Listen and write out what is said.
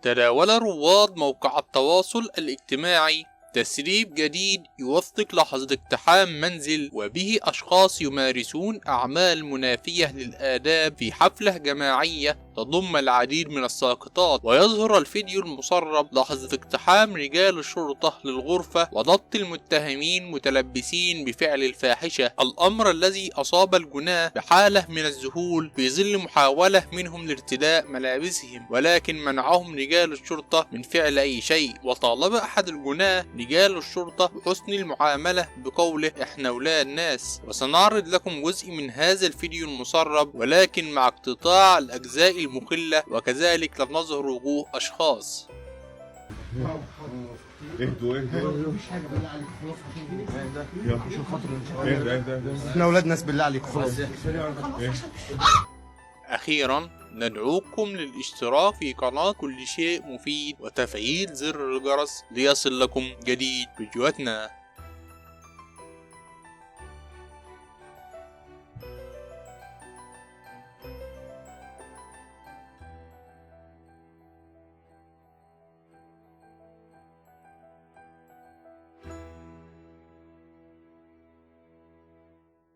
تداول رواد موقع التواصل الاجتماعي تسريب جديد يوثق لحظة اقتحام منزل وبه أشخاص يمارسون أعمال منافية للآداب في حفلة جماعية تضم العديد من الساقطات. ويظهر الفيديو المسرب لحظة اقتحام رجال الشرطة للغرفة وضبط المتهمين متلبسين بفعل الفاحشة، الأمر الذي أصاب الجناة بحالة من الذهول في ظل محاولة منهم لارتداء ملابسهم، ولكن منعهم رجال الشرطة من فعل أي شيء. وطالب أحد الجناة رجال الشرطة بحسن المعاملة بقوله احنا ولاد ناس. وسنعرض لكم جزء من هذا الفيديو المسرب ولكن مع اقتطاع الأجزاء المخلة، وكذلك لم نظهر وجوه أشخاص. احنا ولاد ناس بالله عليك خلاص. أخيرا ندعوكم للاشتراك في قناة كل شيء مفيد وتفعيل زر الجرس ليصل لكم جديد فيديوهاتنا.